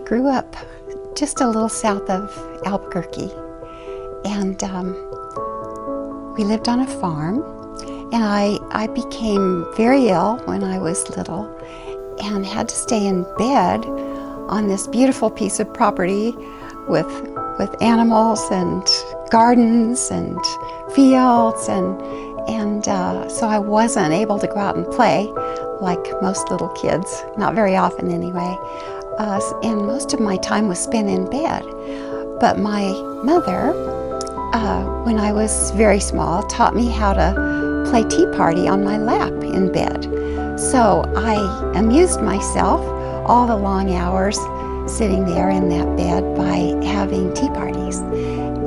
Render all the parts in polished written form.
grew up just a little south of Albuquerque, and we lived on a farm, and I became very ill when I was little and had to stay in bed on this beautiful piece of property with animals and gardens and fields, and so I wasn't able to go out and play like most little kids, not very often anyway. And most of my time was spent in bed. But my mother, when I was very small, taught me how to play tea party on my lap in bed. So I amused myself all the long hours sitting there in that bed by having tea parties.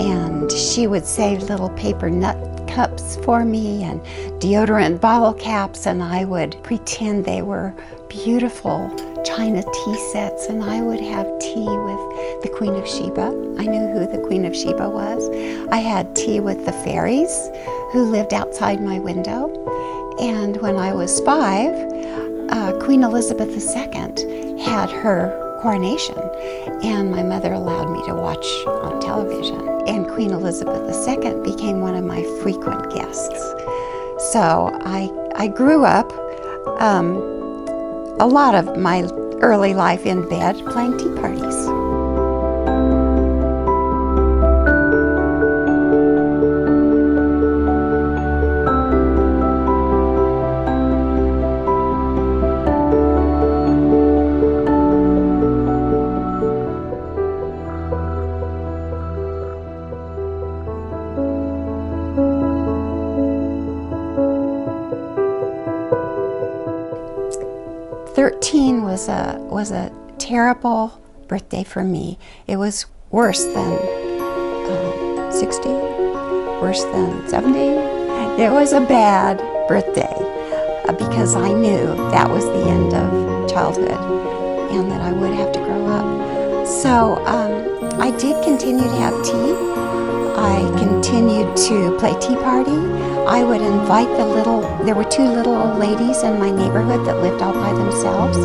And she would save little paper nut cups for me and deodorant bottle caps, and I would pretend they were beautiful china tea sets, and I would have tea with the Queen of Sheba. I knew who the Queen of Sheba was. I had tea with the fairies who lived outside my window. And when I was 5, Queen Elizabeth II had her coronation, and my mother allowed me to watch on television. And Queen Elizabeth II became one of my frequent guests. So I grew up a lot of my early life in bed playing tea parties. was a terrible birthday for me. It was worse than 60, worse than 70. It was a bad birthday because I knew that was the end of childhood and that I would have to grow up. So I did continue to have tea. I continued to play tea party. I would invite there were 2 little old ladies in my neighborhood that lived all by themselves.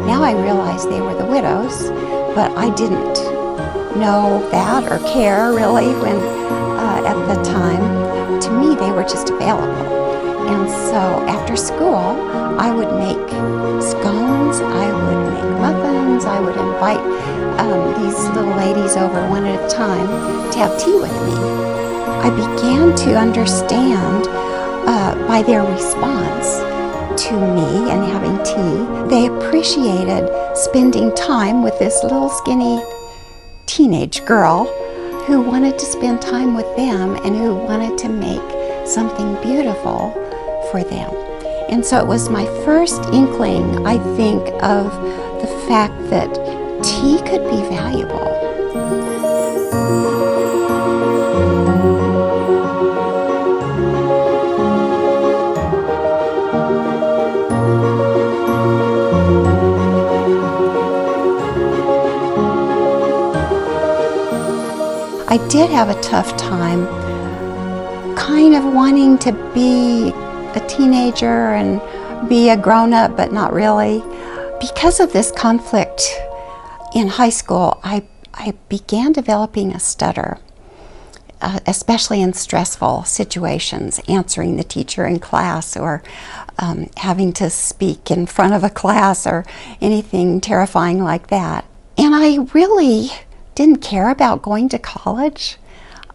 Now I realize they were the widows, but I didn't know that or care really when at the time. To me, they were just available. And so after school, I would make scones, I would make muffins, I would invite these little ladies over one at a time to have tea with me. I began to understand by their response to me and having tea, they appreciated spending time with this little skinny teenage girl who wanted to spend time with them and who wanted to make something beautiful for them. And so it was my first inkling, I think, of the fact that tea could be valuable. I did have a tough time kind of wanting to be a teenager and be a grown-up, but not really. Because of this conflict in high school, I began developing a stutter, especially in stressful situations, answering the teacher in class or having to speak in front of a class or anything terrifying like that. And I really didn't care about going to college.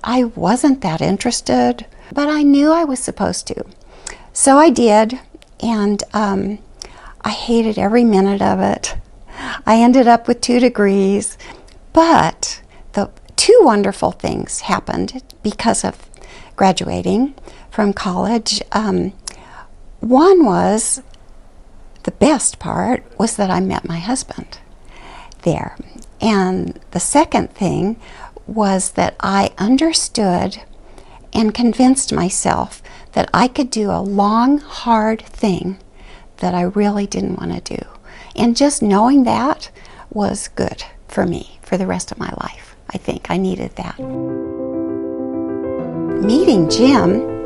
I wasn't that interested, but I knew I was supposed to. So I did, and I hated every minute of it. I ended up with 2 degrees, but the 2 wonderful things happened because of graduating from college. One was, the best part was that I met my husband there. And the second thing was that I understood and convinced myself that I could do a long, hard thing that I really didn't want to do. And just knowing that was good for me for the rest of my life. I think I needed that. Meeting Jim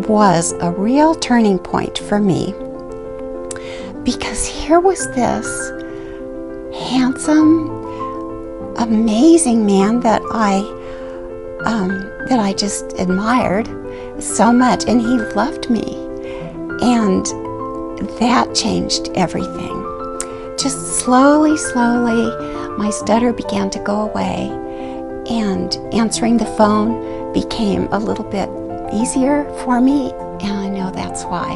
was a real turning point for me because here was this handsome, amazing man that I just admired so much, and he loved me, and that changed everything. Just slowly, my stutter began to go away, and answering the phone became a little bit easier for me, and I know that's why,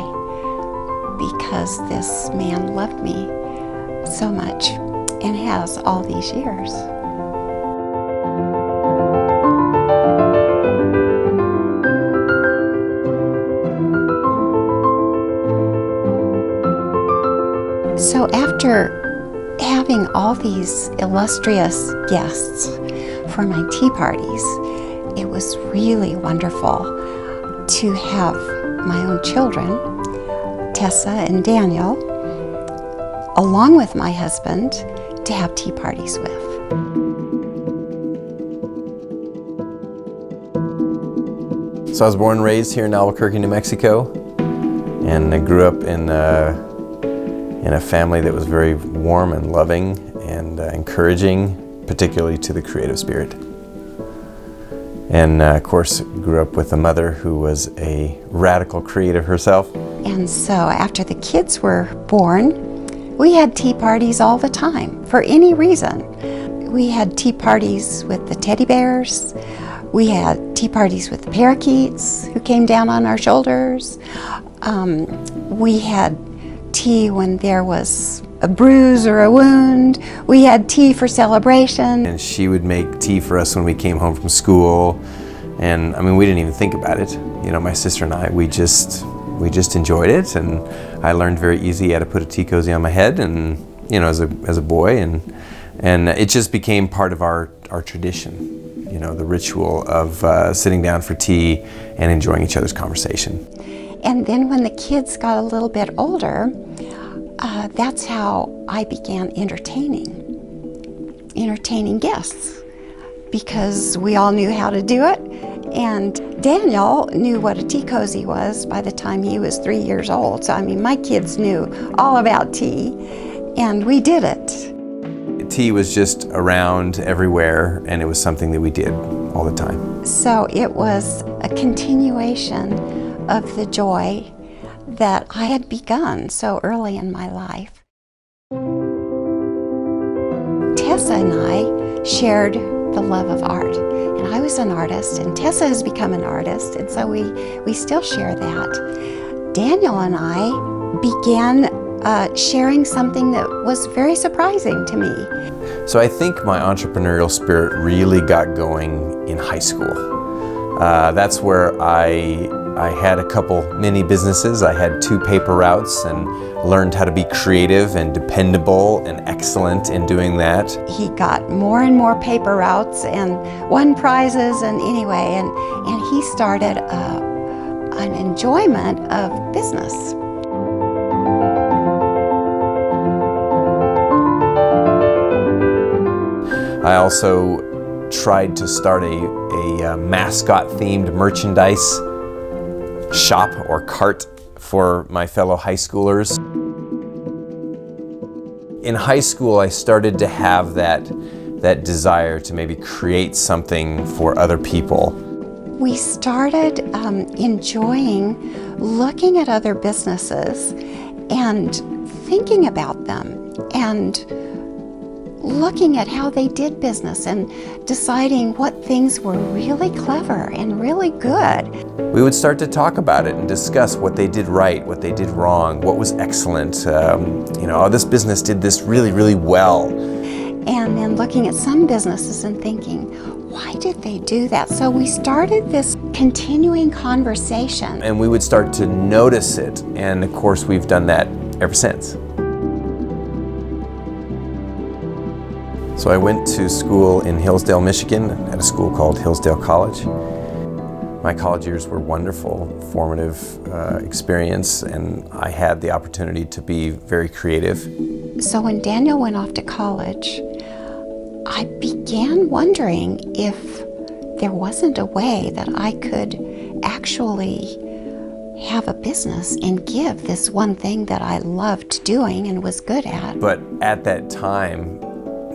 because this man loved me so much and has all these years. So after having all these illustrious guests for my tea parties, it was really wonderful to have my own children, Tessa and Daniel, along with my husband, to have tea parties with. So I was born and raised here in Albuquerque, New Mexico, and I grew up in a family that was very warm and loving and encouraging, particularly to the creative spirit. And of course, grew up with a mother who was a radical creative herself. And so after the kids were born, we had tea parties all the time, for any reason. We had tea parties with the teddy bears. We had tea parties with the parakeets who came down on our shoulders. We had tea when there was a bruise or a wound. We had tea for celebration. And she would make tea for us when we came home from school. And I mean, we didn't even think about it. You know, my sister and I, we just enjoyed it. And I learned very easy how to put a tea cozy on my head, and you know, as a boy, and it just became part of our tradition. You know, the ritual of sitting down for tea and enjoying each other's conversation. And then when the kids got a little bit older, that's how I began entertaining guests, because we all knew how to do it. And Daniel knew what a tea cozy was by the time he was 3 years old. So I mean, my kids knew all about tea, and we did it. Tea was just around everywhere, and it was something that we did all the time. So it was a continuation of the joy that I had begun so early in my life. Tessa and I shared the love of art, and I was an artist, and Tessa has become an artist, and so we still share that. Daniel and I began sharing something that was very surprising to me. So I think my entrepreneurial spirit really got going in high school. That's where I had a couple mini businesses. I had 2 paper routes and learned how to be creative and dependable and excellent in doing that. He got more and more paper routes and won prizes, and anyway, and he started an enjoyment of business. I also tried to start a mascot-themed merchandise shop or cart for my fellow high schoolers. In high school, I started to have that desire to maybe create something for other people. We started enjoying looking at other businesses and thinking about them, and looking at how they did business and deciding what things were really clever and really good. We would start to talk about it and discuss what they did right, what they did wrong, what was excellent. You know, oh, this business did this really, really well. And then looking at some businesses and thinking, why did they do that? So we started this continuing conversation. And we would start to notice it, and of course we've done that ever since. So I went to school in Hillsdale, Michigan, at a school called Hillsdale College. My college years were wonderful, formative experience, and I had the opportunity to be very creative. So when Daniel went off to college, I began wondering if there wasn't a way that I could actually have a business and give this one thing that I loved doing and was good at. But at that time,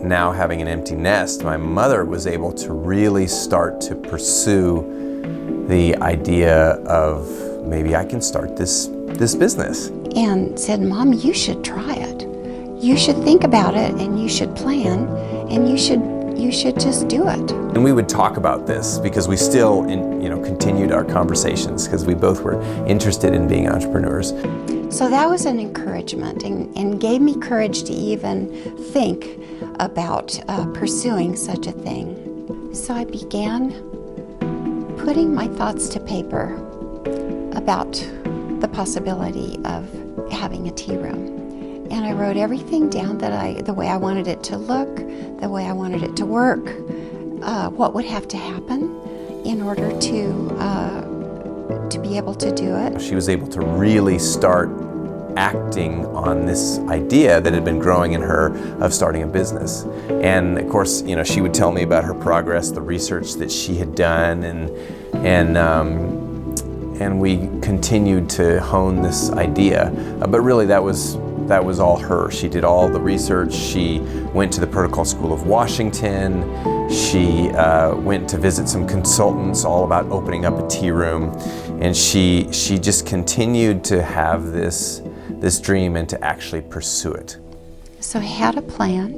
now having an empty nest, my mother was able to really start to pursue the idea of maybe I can start this business. And said, Mom, you should try it. You should think about it, and you should plan, and you should just do it. And we would talk about this because we still continued our conversations because we both were interested in being entrepreneurs. So that was an encouragement and gave me courage to even think about pursuing such a thing. So I began putting my thoughts to paper about the possibility of having a tea room. And I wrote everything down the way I wanted it to look, the way I wanted it to work, what would have to happen in order to be able to do it. She was able to really start acting on this idea that had been growing in her of starting a business. And of course, she would tell me about her progress, the research that she had done, and we continued to hone this idea. But really, that was all her. She did all the research. She went to the Protocol School of Washington. She went to visit some consultants all about opening up a tea room. And she just continued to have this dream and to actually pursue it. So I had a plan,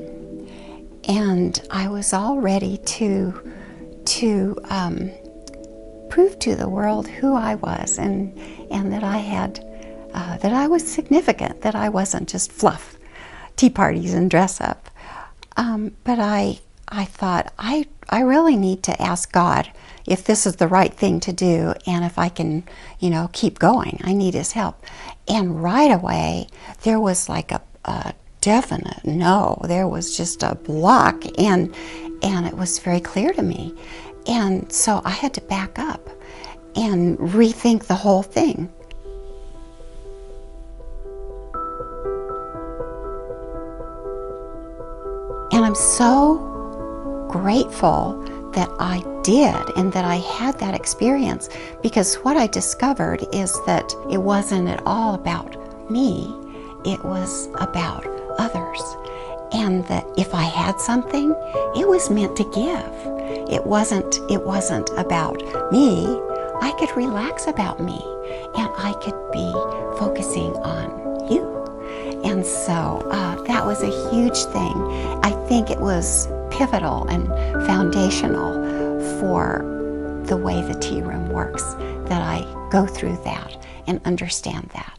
and I was all ready to prove to the world who I was, and that I had that I was significant, that I wasn't just fluff, tea parties and dress up. But I thought I really need to ask God if this is the right thing to do, and if I can, keep going. I need His help. And right away, there was like a definite no. There was just a block, and it was very clear to me. And so I had to back up and rethink the whole thing. And I'm so grateful that I did and that I had that experience, because what I discovered is that it wasn't at all about me, it was about others. And that if I had something, it was meant to give. It wasn't about me. I could relax about me, and I could be focusing on you. And so that was a huge thing. I think it was pivotal and foundational for the way the tea room works, that I go through that and understand that.